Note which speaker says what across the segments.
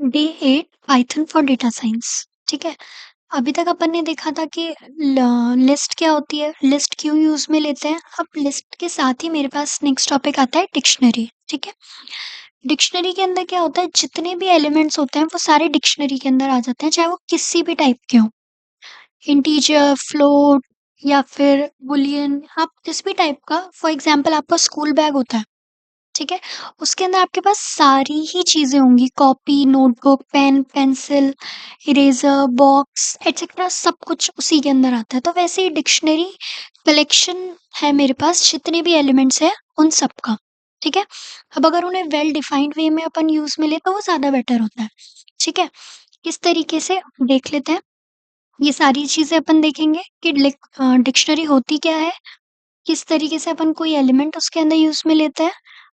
Speaker 1: Day 8 Python for data science. ठीक है। अभी तक अपन ने देखा था कि लिस्ट क्या होती है, लिस्ट क्यों यूज में लेते हैं। अब लिस्ट के साथ ही मेरे पास नेक्स्ट टॉपिक आता है डिक्शनरी। ठीक है। डिक्शनरी के अंदर क्या होता है, जितने भी एलिमेंट्स होते हैं वो सारे डिक्शनरी के अंदर आ जाते हैं, चाहे वो किसी भी टाइप के हो, इंटीजर, फ्लोट या फिर बुलियन, आप जिस भी टाइप का। फॉर एग्जाम्पल आपका स्कूल बैग होता है, ठीक है, उसके अंदर आपके पास सारी ही चीज़ें होंगी, copy, notebook, pen, pencil, eraser, box etcetera, सब कुछ उसी के अंदर आता है। तो वैसे ही डिक्शनरी कलेक्शन है मेरे पास, जितने भी एलिमेंट्स हैं उन सब का। ठीक है। अब अगर उन्हें वेल डिफाइंड वे में अपन यूज़ में लें तो वो ज़्यादा बेटर होता है। ठीक है। किस तरीके से देख लेते हैं, ये सारी चीज़ें अपन देखेंगे कि डिक्शनरी होती क्या है, किस तरीके से अपन कोई एलिमेंट उसके अंदर यूज़ में लेते हैं,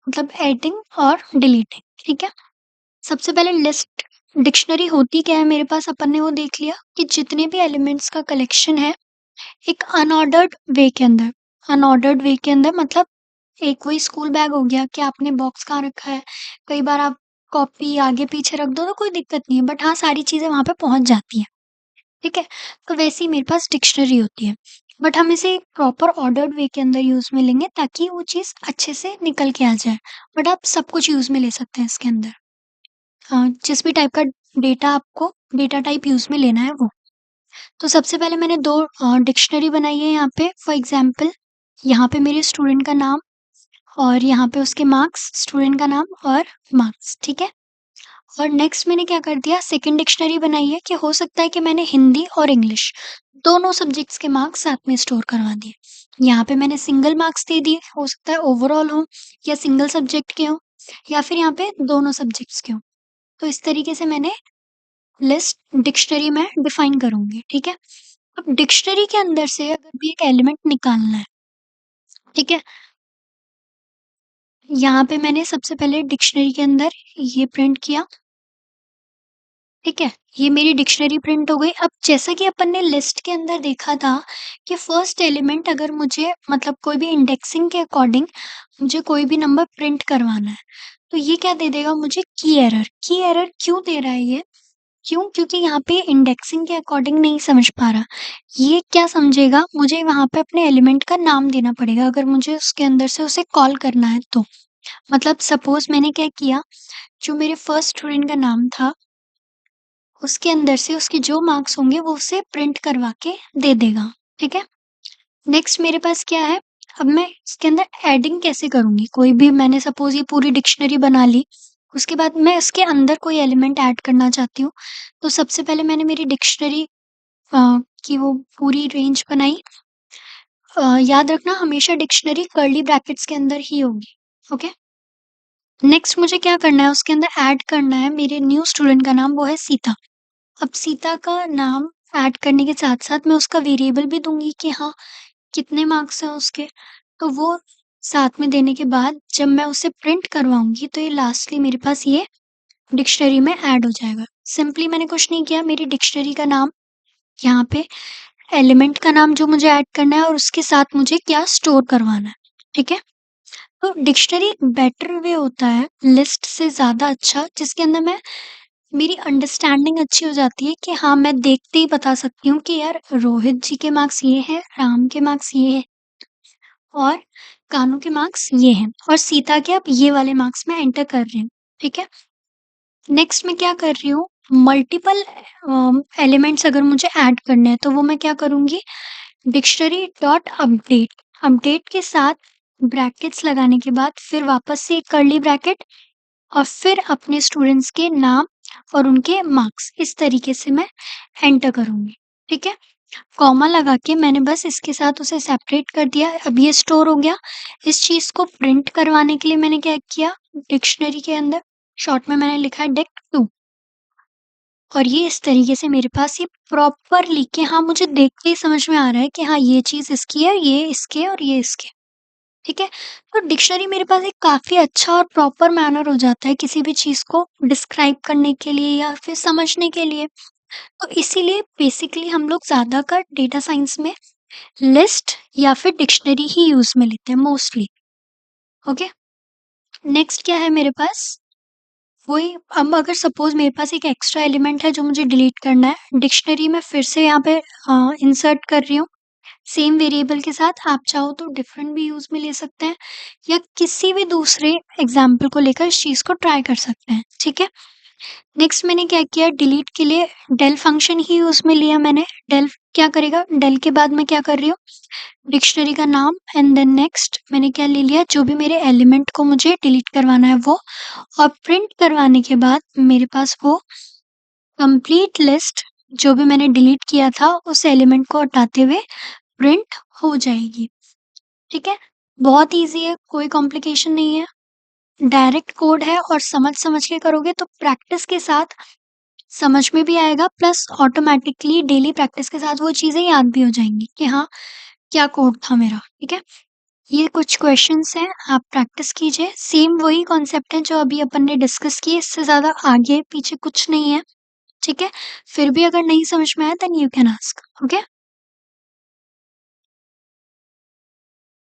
Speaker 1: मतलब एडिंग और डिलीटिंग। ठीक है। सबसे पहले लिस्ट डिक्शनरी होती क्या है मेरे पास, अपन ने वो देख लिया कि जितने भी एलिमेंट्स का कलेक्शन है एक अनऑर्डर्ड वे के अंदर। अनऑर्डर्ड वे के अंदर मतलब एक वही स्कूल बैग हो गया कि आपने बॉक्स कहाँ रखा है, कई बार आप कॉपी आगे पीछे रख दो तो कोई दिक्कत नहीं है, बट हाँ सारी चीज़ें वहाँ पे पहुँच जाती हैं। ठीक है। तो वैसे ही मेरे पास डिक्शनरी होती है, बट हम इसे एक प्रॉपर ऑर्डर्ड वे के अंदर यूज़ में लेंगे ताकि वो चीज़ अच्छे से निकल के आ जाए। बट आप सब कुछ यूज़ में ले सकते हैं इसके अंदर। हाँ, जिस भी टाइप का डेटा आपको डेटा टाइप यूज़ में लेना है वो। तो सबसे पहले मैंने 2 डिक्शनरी बनाई है यहाँ पे। फॉर एग्ज़ाम्पल यहाँ पे मेरे स्टूडेंट का नाम और यहाँ पे उसके मार्क्स, स्टूडेंट का नाम और मार्क्स, ठीक है? और नेक्स्ट मैंने क्या कर दिया, सेकंड डिक्शनरी बनाई है कि हो सकता है कि मैंने हिंदी और इंग्लिश दोनों सब्जेक्ट्स के मार्क्स साथ में स्टोर करवा दिए। यहाँ पे मैंने सिंगल मार्क्स दे दिए, हो सकता है ओवरऑल हो या सिंगल सब्जेक्ट के हो या फिर यहाँ पे दोनों सब्जेक्ट्स के हो। तो इस तरीके से मैंने लिस्ट डिक्शनरी में डिफाइन करूँगी, ठीक है? अब डिक्शनरी के अंदर से अगर भी एक एलिमेंट निकालना है, ठीक है? यहाँ पे मैंने सबसे पहले डिक्शनरी के अंदर ये प्रिंट किया, ठीक है? ये मेरी डिक्शनरी प्रिंट हो गई। अब जैसा कि अपन ने लिस्ट के अंदर देखा था कि फर्स्ट एलिमेंट अगर मुझे मतलब कोई भी इंडेक्सिंग के अकॉर्डिंग मुझे कोई भी नंबर प्रिंट करवाना है, तो ये क्या दे देगा मुझे, की एरर। की एरर क्यों दे रहा है ये? क्यों? क्योंकि यहाँ पे इंडेक्सिंग के अकॉर्डिंग नहीं समझ पा रहा। ये क्या समझेगा, मुझे वहाँ पे अपने एलिमेंट का नाम देना पड़ेगा अगर मुझे उसके अंदर से उसे कॉल करना है तो। मतलब सपोज़ मैंने क्या किया, जो मेरे फर्स्ट स्टूडेंट का नाम था, उसके अंदर से उसके जो मार्क्स होंगे वो उसे प्रिंट करवा के दे देगा, ठीक है? नेक्स्ट मेरे पास क्या है, अब मैं इसके अंदर एडिंग कैसे करूँगी? कोई भी मैंने सपोज़ ये पूरी डिक्शनरी बना ली, उसके बाद मैं इसके अंदर कोई एलिमेंट ऐड करना चाहती हूँ, तो सबसे पहले मैंने मेरी डिक्शनरी की वो पूरी रेंज बनाई। याद रखना हमेशा डिक्शनरी कर्ली ब्रैकेट्स के अंदर ही होगी, ओके? नेक्स्ट मुझे क्या करना है, उसके अंदर ऐड करना है मेरे न्यू स्टूडेंट का नाम, वो है सीता। अब सीता का नाम ऐड करने के साथ-साथ मैं उसका वेरिएबल भी दूँगी कि हाँ, कितने मार्क्स हैं उसके। तो वो साथ में देने के बाद जब मैं उसे प्रिंट करवाऊँगी तो ये लास्टली मेरे पास ये डिक्शनरी में ऐड हो जाएगा। सिंपली मैंने कुछ नहीं किया, मेरी डिक्शनरी का नाम, यहाँ पे एलिमेंट का नाम जो मुझे ऐड करना है और उसके साथ मुझे क्या स्टोर करवाना है, ठीक है? तो डिक्शनरी एक बेटर वे होता है लिस्ट से ज़्यादा अच्छा, जिसके अंदर मैं मेरी अंडरस्टैंडिंग अच्छी हो जाती है कि हाँ, मैं देखते ही बता सकती हूँ कि यार रोहित जी के मार्क्स ये हैं, राम के मार्क्स ये हैं और कान्हा के मार्क्स ये हैं और सीता के अब ये वाले मार्क्स मैं एंटर कर रही हूँ, ठीक है? नेक्स्ट मैं क्या कर रही हूँ, मल्टीपल एलिमेंट्स अगर मुझे ऐड करने हैं तो वो मैं क्या करूँगी, डिक्शनरी डॉट अपडेट, अपडेट के साथ ब्रैकेट्स लगाने के बाद फिर वापस से एक कर्ली ब्रैकेट और फिर अपने स्टूडेंट्स के नाम और उनके मार्क्स, इस तरीके से मैं एंटर करूँगी, ठीक है? कॉमा लगा के मैंने बस इसके साथ उसे सेपरेट कर दिया, अब ये स्टोर हो गया। इस चीज़ को प्रिंट करवाने के लिए मैंने क्या किया, डिक्शनरी के अंदर शॉर्ट में मैंने लिखा है डिक्ट 2 और ये इस तरीके से मेरे पास ये प्रॉपर लिख के, हाँ, मुझे देख के ही समझ में आ रहा है कि हाँ, ये चीज़ इसकी है, ये इसके और ये इसके। ठीक है? तो डिक्शनरी मेरे पास एक काफ़ी अच्छा और प्रॉपर मैनर हो जाता है किसी भी चीज़ को डिस्क्राइब करने के लिए या फिर समझने के लिए। तो इसीलिए बेसिकली हम लोग ज़्यादातर डेटा साइंस में लिस्ट या फिर डिक्शनरी ही यूज़ में लेते हैं मोस्टली। ओके? नेक्स्ट क्या है मेरे पास? वही अब अगर सपोज़ मेरे पास एक एक्स्ट्रा एलिमेंट है जो मुझे डिलीट करना है, डिक्शनरी में फिर से यहाँ पे इंसर्ट कर रही हूँ, सेम वेरिएबल के साथ। आप चाहो तो डिफरेंट भी यूज़ में ले सकते हैं या किसी भी दूसरे एग्ज़ाम्पल को लेकर इस चीज़ को ट्राई कर सकते हैं, ठीक है? नेक्स्ट मैंने क्या किया, डिलीट के लिए डेल फंक्शन ही यूज़ में लिया मैंने। डेल क्या करेगा, डेल के बाद मैं क्या कर रही हूँ, डिक्शनरी का नाम एंड देन नेक्स्ट मैंने क्या ले लिया, जो भी मेरे एलिमेंट को मुझे डिलीट करवाना है वो, और प्रिंट करवाने के बाद मेरे पास वो कंप्लीट लिस्ट जो भी मैंने डिलीट किया था उस एलिमेंट को हटाते हुए प्रिंट हो जाएगी, ठीक है? बहुत ईज़ी है, कोई कॉम्प्लिकेशन नहीं है, डायरेक्ट कोड है और समझ-समझ के करोगे तो प्रैक्टिस के साथ समझ में भी आएगा, प्लस ऑटोमैटिकली डेली प्रैक्टिस के साथ वो चीज़ें याद भी हो जाएँगी कि हाँ, क्या कोड था मेरा, ठीक है? ये कुछ क्वेश्चंस हैं, आप प्रैक्टिस कीजिए। सेम वही कॉन्सेप्ट है जो अभी अपन ने डिस्कस किए, इससे ज़्यादा आगे-पीछे कुछ नहीं है, ठीक है? फिर भी अगर नहीं समझ में आया then you can ask, okay?